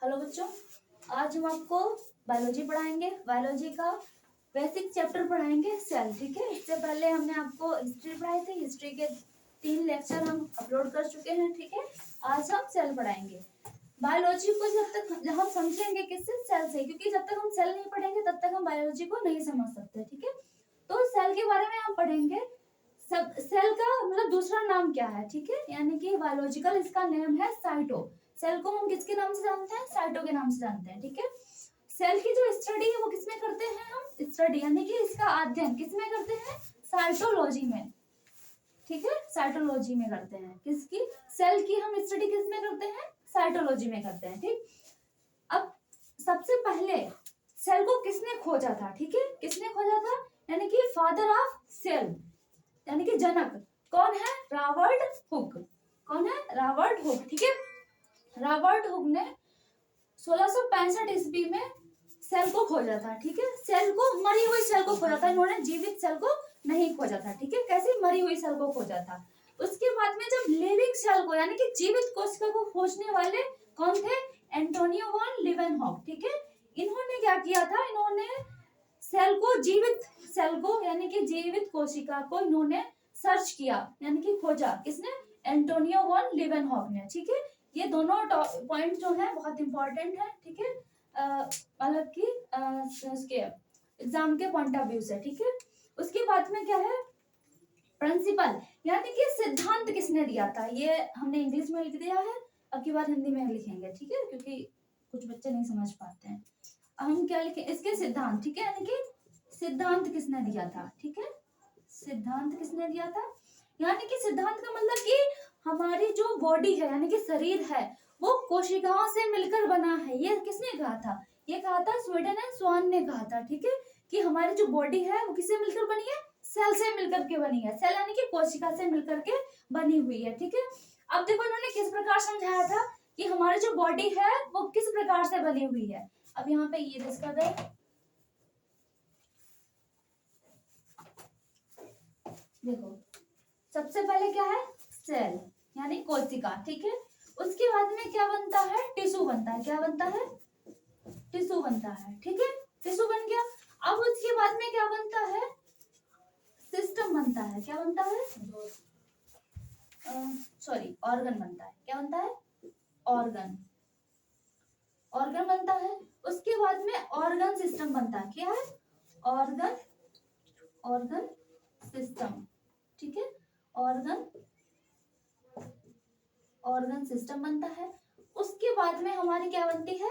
Hello बच्चों, आज हम आपको बायोलॉजी पढ़ाएंगे। बायोलॉजी का बेसिक चैप्टर पढ़ाएंगे सेल। ठीक है, इससे पहले हमने आपको हिस्ट्री पढ़ाई थी। हिस्ट्री के 3 लेक्चर हम अपलोड कर चुके हैं। ठीक है, आज हम सेल पढ़ाएंगे। बायोलॉजी को जब हम समझेंगे किससे, सेल से, क्योंकि जब तक हम सेल नहीं पढ़ेंगे तब तक हम बायोलॉजी को नहीं समझ सकते। ठीक है, तो सेल के बारे में हम पढ़ेंगे। सब सेल का मतलब दूसरा नाम क्या है, ठीक है, यानी कि बायोलॉजिकल इसका नेम है साइटो। सेल को हम किसके नाम से जानते हैं? साइटो के नाम से जानते हैं। ठीक है, सेल की जो स्टडी है वो किसमें करते हैं हम? स्टडी यानी कि इसका अध्ययन किसमें करते हैं? साइटोलॉजी में। ठीक है, साइटोलॉजी में करते हैं। किसकी? सेल की हम स्टडी किसमें करते हैं? साइटोलॉजी में करते हैं। ठीक, अब सबसे पहले सेल को किसने खोजा था? ठीक है, किसने खोजा था? यानी कि फादर ऑफ सेल, यानी कि जनक कौन है? Robert Hooke. कौन है? Robert Hooke. ठीक है, रॉबर्ट हुक ने 1665 ईस्वी में सेल को खोजा था। ठीक है, सेल को, मरी हुई सेल को खोजा था इन्होंने, जीवित सेल को नहीं खोजा था। ठीक है, कैसे? मरी हुई सेल को खोजा था। उसके बाद में जब लिविंग सेल को यानी कि जीवित कोशिका को खोजने वाले कौन थे? Antonio von Leeuwenhoek. ठीक है, इन्होंने क्या किया था? इन्होंने सेल को, जीवित सेल को यानी कि जीवित कोशिका को इन्होंने सर्च किया, यानी कि खोजा। किसने? एंटोनियो वॉन लीवेनहॉक ने। ठीक है, ये दोनों पॉइंट जो है बहुत इंपॉर्टेंट है। ठीक है, मतलब कि उसके एग्जाम के पॉइंट ऑफ व्यू से। ठीक है, उसके बाद में क्या है? प्रिंसिपल यानी कि सिद्धांत किसने दिया था? ये हमने इंग्लिश में लिख दिया है, अब की बार हिंदी में लिखेंगे। ठीक है, क्योंकि कुछ बच्चे नहीं समझ पाते हैं। हम क्या लिखें? इसके सिद्धांत। ठीक है, यानी कि सिद्धांत किसने दिया था? ठीक है, सिद्धांत किसने दिया था? यानी कि सिद्धांत का मतलब कि हमारी जो बॉडी है यानी कि शरीर है वो कोशिकाओं से मिलकर बना है। ये किसने कहा था? ये कहा था स्वीडन एंड स्वान ने कहा था। ठीक है, कि हमारी जो बॉडी है वो किससे मिलकर बनी है? सेल से मिलकर के बनी है। सेल यानी कि कोशिका से मिलकर के बनी हुई है। ठीक है, अब देखो इन्होंने किस प्रकार समझाया था कि हमारी जो बॉडी है वो किस प्रकार से बनी हुई है। अब यहाँ पे ये डिस्कस है, देखो सबसे पहले क्या है? सेल यानी कोशिका। ठीक है, उसके बाद में क्या बनता है? टिश्यू बनता है। क्या बनता है? टिश्यू बनता है। ठीक है, टिश्यू बन गया। अब उसके बाद में क्या बनता है? सिस्टम बनता है। क्या बनता है? सॉरी, ऑर्गन बनता है। क्या बनता है? ऑर्गन, ऑर्गन बनता है। उसके बाद में ऑर्गन सिस्टम बनता है। क्या है? Organ, organ system. ठीक है, ऑर्गन, ऑर्गन सिस्टम बनता है। उसके बाद में हमारी क्या बनती है?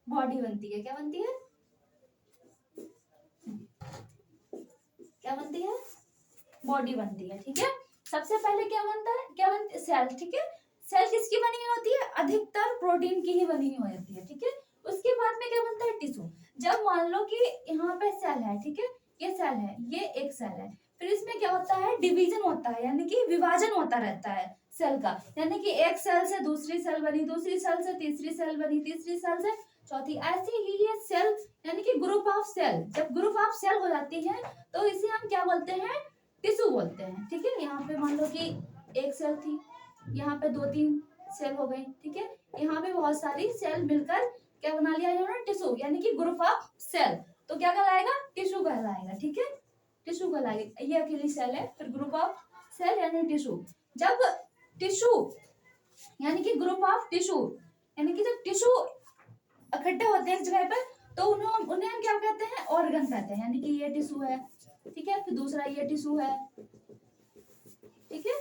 बॉडी बनती है। क्या बनती है? क्या बनती है? बॉडी बनती है। ठीक है, सबसे पहले क्या बनता है? क्या बनती है? सेल। ठीक है, सेल किसकी बनी हुई होती है? अधिकतर प्रोटीन की ही बनी हुई होती है। ठीक है, उसके बाद में क्या बनता है? टिश्यू। जब मान लो कि यहाँ पे सेल है, ठीक है, ये सेल है, ये एक सेल है, फिर इसमें क्या होता है? डिवीजन होता है, यानी कि विभाजन होता रहता है सेल का। यानी कि एक सेल से दूसरी सेल बनी, दूसरी सेल से तीसरी सेल बनी, तीसरी सेल से चौथी, ऐसे ही ये सेल यानी कि ग्रुप ऑफ सेल, जब ग्रुप ऑफ सेल हो जाती है तो इसे हम क्या बोलते हैं? टिश्यू बोलते हैं। ठीक है, यहाँ पे मान लो कि एक सेल थी, यहाँ पे 2-3 सेल हो गई। ठीक है, यहाँ पे बहुत सारी सेल मिलकर क्या बना लिया इन्होंने? टिश्यू, यानी कि ग्रुप ऑफ सेल। तो क्या कहलाएगा? टिश्यू कहलाएगा। ठीक है, टिश्यू कहलाएगा। ये अकेली सेल है, फिर ग्रुप ऑफ सेल यानी टिश्यू। जब टिश्यू यानी कि ग्रुप ऑफ टिश्यू, यानी कि जब टिश्यू इकट्ठे होते हैं एक जगह पर तो उन्हें हम क्या कहते हैं? ऑर्गन कहते हैं। यानी कि ये टिश्यू है, ठीक है, फिर दूसरा ये टिश्यू है। ठीक है,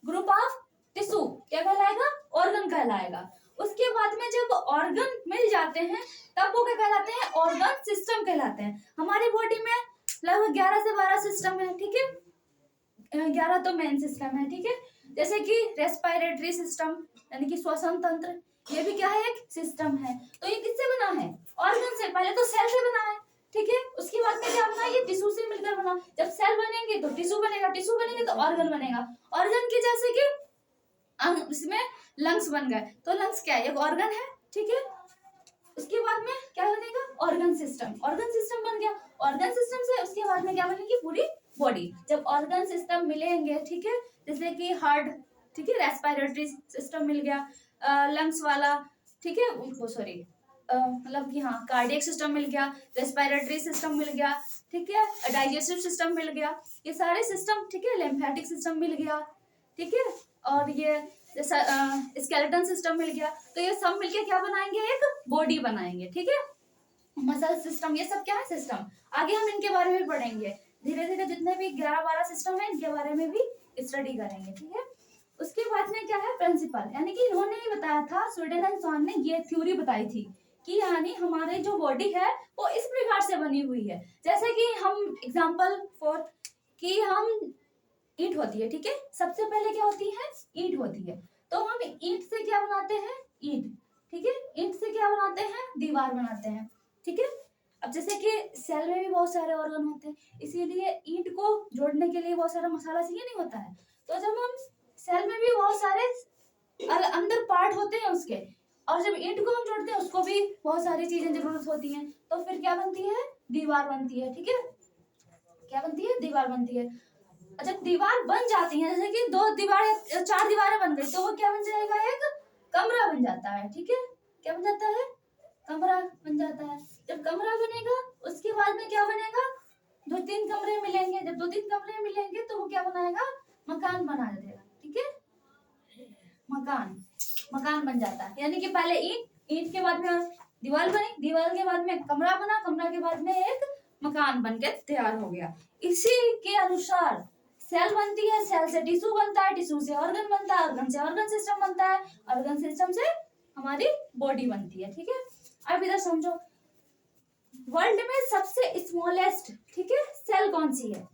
ग्रुप ऑफ टिश्यू क्या कहलाएगा? ऑर्गन कहलाएगा। उसके बाद में जब ऑर्गन मिल जाते हैं तब वो क्या कहलाते हैं? ऑर्गन सिस्टम कहलाते हैं। हमारी बॉडी में लगभग 11 से 12 सिस्टम है। ठीक है, 11 तो मेन सिस्टम है। ठीक है, जैसे कि रेस्पिरेटरी सिस्टम यानी कि श्वसन तंत्र, ये भी क्या है? एक सिस्टम है। तो ये किससे बना है? ऑर्गन से। पहले तो सेल से बना है। ठीक है, उसके बाद में क्या बना? ये टिश्यू से मिलकर बना। जब सेल बनेंगे तो टिश्यू बनेगा, टिश्यू बनेंगे तो ऑर्गन बनेगा। ऑर्गन की जैसे कि इसमें लंग्स बन गए, तो लंग्स क्या है? एक ऑर्गन है। ठीक है, उसके बाद में क्या बनेगा? Organ system. ऑर्गन सिस्टम बन गया। ऑर्गन सिस्टम से उसके बाद में क्या बनेगी? पूरी बॉडी। जब ऑर्गन सिस्टम मिलेंगे, ठीक है, जैसे कि हार्ट, ठीक है, रेस्पिरेटरी सिस्टम मिल गया, लंग्स वाला, ठीक है, वो सॉरी मतलब कि हाँ कार्डियक सिस्टम मिल गया, रेस्पिरेटरी सिस्टम मिल गया, ठीक है, डाइजेस्टिव सिस्टम मिल गया, ये सारे सिस्टम, ठीक है, लिम्फेटिक सिस्टम मिल गया, ठीक है, और ये स्केलेटन सिस्टम मिल गया। तो ये सब मिलके क्या बनाएंगे, एक बॉडी बनाएंगे, ठीक है। मसल सिस्टम, ये सब क्या है सिस्टम, आगे हम इनके बारे में पढ़ेंगे धीरे धीरे, जितने भी 11-12 सिस्टम है इनके बारे में भी स्टडी करेंगे, ठीक है। उसके बाद में क्या है प्रिंसिपल, यानी कि इन्होंने ही बताया था, स्वीडन एंड स्वान ने ये थ्योरी बताई थी कि यानी हमारे जो बॉडी है वो इस प्रकार से बनी हुई है, जैसे कि हम एग्जांपल फॉर कि हम ईंट होती है, ठीक है, सबसे पहले क्या होती है, ईंट होती है, तो हम ईंट से क्या बनाते हैं, ईंट, ठीक है, ईंट से क्या बनाते हैं, दीवार बनाते हैं, ठीक है। अब जैसे कि सेल में भी बहुत सारे ऑर्गन होते हैं, इसीलिए ईंट को जोड़ने के लिए बहुत सारा मसाला चाहिए नहीं होता है, तो जब हम सेल में भी बहुत सारे अंदर पार्ट होते हैं उसके, और जब ईंट को हम जोड़ते हैं उसको भी बहुत सारी चीजें जरूरत होती हैं, तो फिर क्या बनती है, दीवार बनती है, ठीक है, क्या बनती है, दीवार बनती है। अच्छा दीवार बन जाती है, जैसे कि 2 दीवारें 4 दीवारें बन गई, तो वो क्या बन जाएगा, एक कमरा बन जाता है, ठीक है, क्या बन जाता है, कमरा बन जाता है। जब कमरा बनेगा उसके बाद में क्या बनेगा, 2-3 कमरे मिलेंगे, जब 2-3 कमरे मिलेंगे तो वो क्या बनाएगा, मकान बना देगा, ठीक है, मकान, मकान बन जाता है। यानी कि पहले ईंट, ईंट के बाद में दीवार बनी, दीवार के बाद में कमरा बना, कमरा के बाद में एक मकान बन के तैयार हो गया। इसी के अनुसार सेल बनती है, सेल से टिश्यू बनता है, टिश्यू से ऑर्गन बनता है, ऑर्गन से ऑर्गन सिस्टम बनता है, ऑर्गन सिस्टम से हमारी बॉडी बनती है, ठीक है। अब इधर समझो, वर्ल्ड में सबसे स्मॉलेस्ट, ठीक है, सेल कौन सी है,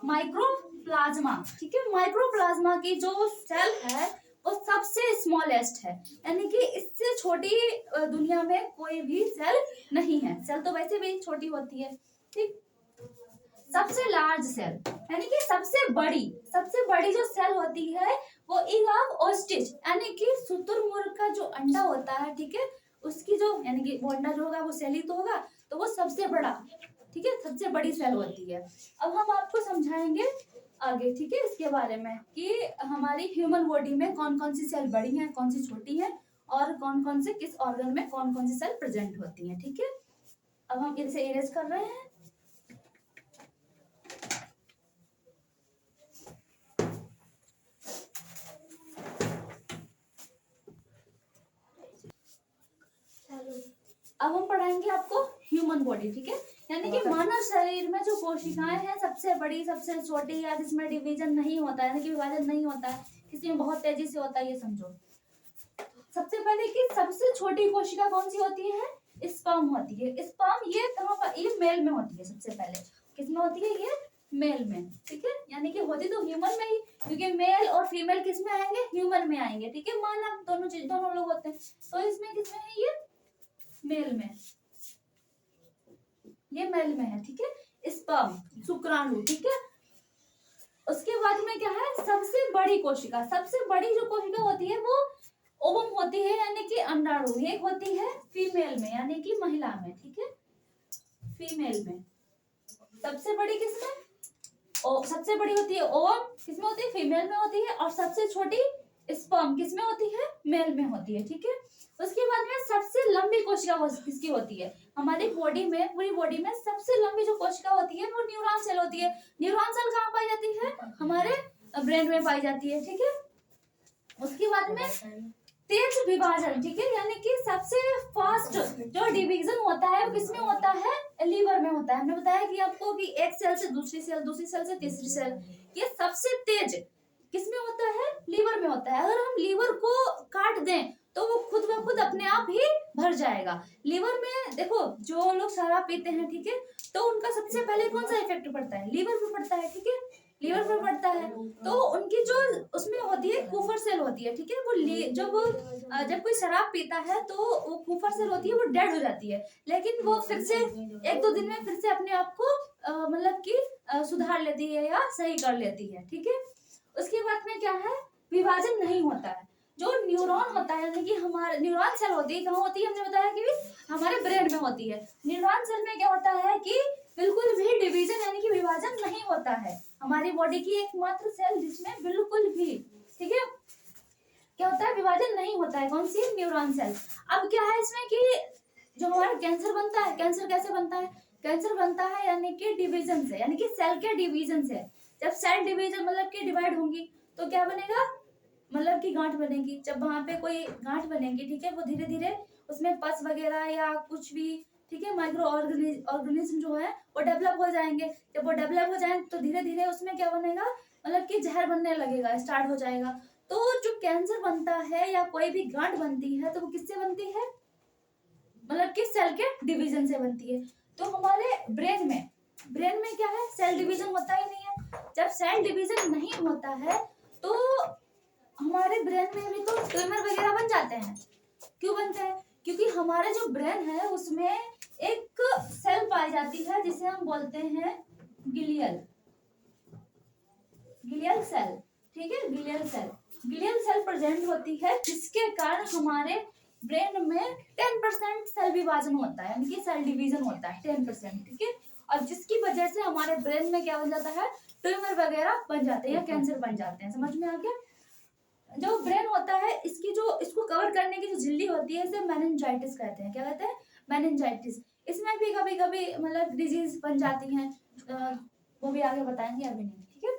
माइक्रोप्लाज्मा, ठीक है, माइक्रोप्लाज्मा की जो सेल है वो सबसे स्मॉलेस्ट है, यानी कि इससे छोटी दुनिया में कोई भी सेल नहीं है, सेल तो वैसे भी छोटी होती है, ठीक। सबसे लार्ज सेल, यानी कि सबसे बड़ी जो सेल होती है वो इग ऑफ ऑस्टिच, यानी कि शुतुरमुर्ग का जो अंडा होता है, ठीक है, उसकी जो यानी कि वो अंडा जो होगा वो सेल ही तो होगा, तो वो सबसे बड़ा, ठीक है, सबसे बड़ी सेल होती है। अब हम आपको समझाएंगे आगे, ठीक है, इसके बारे में कि हमारी ह्यूमन बॉडी में कौन कौन सी सेल बड़ी है, कौन सी छोटी है, और कौन कौन से किस ऑर्गन में कौन कौन सी सेल प्रेजेंट होती है, ठीक है। अब हम इसे इरेज कर रहे हैं। अब हम पढ़ाएंगे आपको ह्यूमन बॉडी, ठीक है, यानी कि मानव शरीर में जो कोशिकाएं हैं सबसे बड़ी, सबसे छोटी, या जिसमें डिवीजन नहीं होता है, यानी कि विभाजन नहीं होता है, किसी में बहुत तेजी से होता है, ये समझो। सबसे पहले कि सबसे छोटी कोशिका कौन सी होती है, स्पर्म होती है। स्पर्म ये कहाँ पर, ये मेल में होती है, सबसे पहले किसमें होती है, ये मेल में, ठीक है, यानी कि होती तो ह्यूमन में ही, क्योंकि मेल और फीमेल किसमें आएंगे, ह्यूमन में आएंगे, ठीक है, मानव दोनों चीज, दोनों लोग होते हैं, तो इसमें किसमें है, ये मेल में, ये मेल में है, ठीक है, स्पर्म शुक्राणु, ठीक है। उसके बाद में क्या है, सबसे बड़ी कोशिका, सबसे बड़ी जो कोशिका होती है वो ओवम होती है, यानी कि अंडाणु, ये होती है फीमेल में, यानी कि महिला में, ठीक है, फीमेल में। सबसे बड़ी किसमें, सबसे बड़ी होती है ओवम, किसमें होती है, फीमेल में होती है, और सबसे छोटी स्पर्म किसमें होती है, मेल में होती है, ठीक है। उसके बाद में सबसे लंबी कोशिका किसकी होती है, हमारी बॉडी में, पूरी बॉडी में सबसे लंबी जो कोशिका होती है वो न्यूरॉन सेल होती है। न्यूरॉन सेल कहाँ पाई जाती है, हमारे ब्रेन में पाई जाती है, ठीक है। उसके बाद में तेज विभाजन, ठीक है, यानी कि सबसे फास्ट जो डिवीजन होता है वो किसमें होता है, लीवर में होता है। हमने बताया कि आपको कि एक सेल से दूसरी सेल, दूसरी सेल से तीसरी सेल, ये सबसे तेज किसमें होता है, लीवर में होता है। अगर हम लीवर को काट दें तो वो खुद ब खुद अपने आप ही भर जाएगा। लीवर में देखो, जो लोग शराब पीते हैं, ठीक है, तो उनका सबसे पहले कौन सा इफेक्ट पड़ता है, लीवर पे पड़ता है, ठीक है, लीवर पे पड़ता है, तो उनकी जो उसमें होती है कुफर सेल होती है, ठीक है, वो जब कोई शराब पीता है तो वो कुफर सेल होती है, वो डेड हो जाती है, लेकिन वो फिर से 1-2 दिन में फिर से अपने आप को मतलब कि सुधार लेती है या सही कर लेती है, ठीक है। उसके बाद में क्या है, विभाजन नहीं होता है। जो न्यूरॉन होता है, यानी कि हमारे न्यूरॉन सेल होती है, कहाँ होती है, हमने बताया कि हमारे ब्रेन में होती है। न्यूरॉन सेल में क्या होता है कि बिल्कुल भी डिवीजन यानी कि विभाजन नहीं होता है, हमारी बॉडी की एकमात्र सेल जिसमें बिल्कुल भी, ठीक है, क्या होता है, विभाजन नहीं होता है। कौन सी, न्यूरॉन सेल। अब क्या है इसमें कि जो हमारा कैंसर बनता है, कैंसर कैसे बनता है, कैंसर बनता है यानी कि डिवीजन से, यानी कि सेल के डिवीजन से। जब सेल डिवीजन मतलब कि डिवाइड होंगी तो क्या बनेगा, मतलब कि गांठ बनेगी। जब वहां पे कोई गांठ बनेगी, ठीक है, वो धीरे धीरे उसमें पस वगैरह या कुछ भी, ठीक है, माइक्रो ऑर्गेनिज्म जो है वो डेवलप हो जाएंगे। जब वो डेवलप हो जाएंगे तो धीरे धीरे उसमें क्या बनेगा, मतलब कि जहर बनने लगेगा, स्टार्ट हो जाएगा। तो जो कैंसर बनता है या कोई भी गांठ बनती है तो वो किससे बनती है, मतलब कि सेल के डिवीजन से बनती है। तो हमारे ब्रेन में क्या है, सेल डिवीजन होता ही नहीं है। जब सेल डिवीजन नहीं होता है तो हमारे ब्रेन में भी तो ट्यूमर वगैरह बन जाते हैं। क्यों बनते हैं, क्योंकि हमारा जो ब्रेन है उसमें एक सेल पाई जाती है जिसे हम बोलते हैं ग्लियल सेल, ठीक है, ग्लियल सेल प्रेजेंट होती है, जिसके कारण हमारे ब्रेन में 10% सेल विभाजन होता है, यानी कि सेल डिवीजन होता है 10%, ठीक है। और जिसकी वजह से हमारे ब्रेन में क्या बन जाता है, ट्यूमर वगैरह बन जाते हैं या कैंसर बन जाते हैं। समझ में आ गया। जो ब्रेन होता है इसकी जो इसको कवर करने की जो झिल्ली होती है इसे मेनिंजाइटिस कहते हैं। क्या कहते हैं, मेनिंजाइटिस। इसमें भी कभी कभी मतलब डिजीज बन जाती हैं, वो भी आगे बताएंगे, अभी नहीं, ठीक है।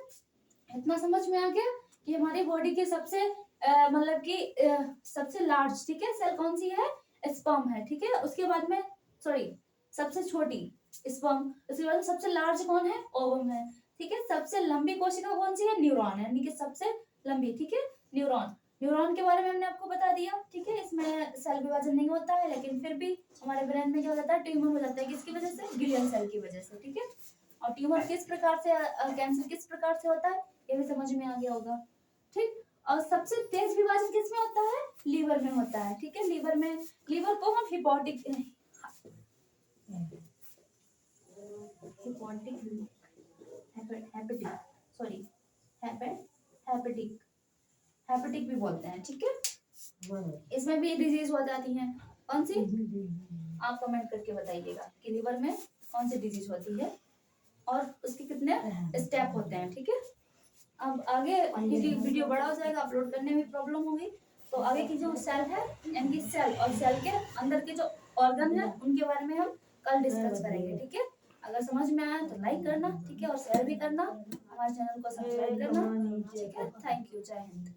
इतना समझ में आ गया कि हमारी बॉडी के सबसे मतलब कि सबसे लार्ज, ठीक है, सेल कौन सी है, स्पर्म है, ठीक है। उसके बाद में सॉरी सबसे छोटी स्पर्म, उसके बाद सबसे लार्ज कौन है, ओवम है, ठीक है। सबसे लंबी कोशिका कौन सी है, न्यूरॉन है, यानी कि सबसे लंबी, ठीक है, न्यूरॉन के बारे में हमने आपको बता दिया, ठीक है। इसमें सेल विभाजन नहीं होता है, लेकिन फिर भी हमारे ब्रेन में क्या हो जाता है, ट्यूमर हो जाता है। किसकी वजह से, ग्लियल सेल की वजह से, ठीक है। और ट्यूमर किस प्रकार से, कैंसर किस प्रकार से होता है, ये भी समझ में आ गया होगा, ठीक। और सबसे तेज विभाजन किस में होता है, लीवर में होता है, ठीक है। लीवर को हम हिपोटिक हेपेटिक भी बोलते हैं, ठीक है। इसमें भी डिजीज हो जाती है। कौन सी, आप कमेंट करके बताइएगा कि लीवर में कौन सी डिजीज होती है और उसके कितने स्टेप होते हैं, ठीक है। अब आगे क्योंकि वीडियो बड़ा हो जाएगा, अपलोड करने में प्रॉब्लम होगी, तो आगे की जो सेल है, यानी सेल और सेल के अंदर के जो ऑर्गन है उनके बारे में हम कल डिस्कस करेंगे, ठीक है। अगर समझ में आया तो लाइक करना, ठीक है, और शेयर भी करना, हमारे चैनल को सब्सक्राइब करना, ठीक है। थैंक यू, जय हिंद।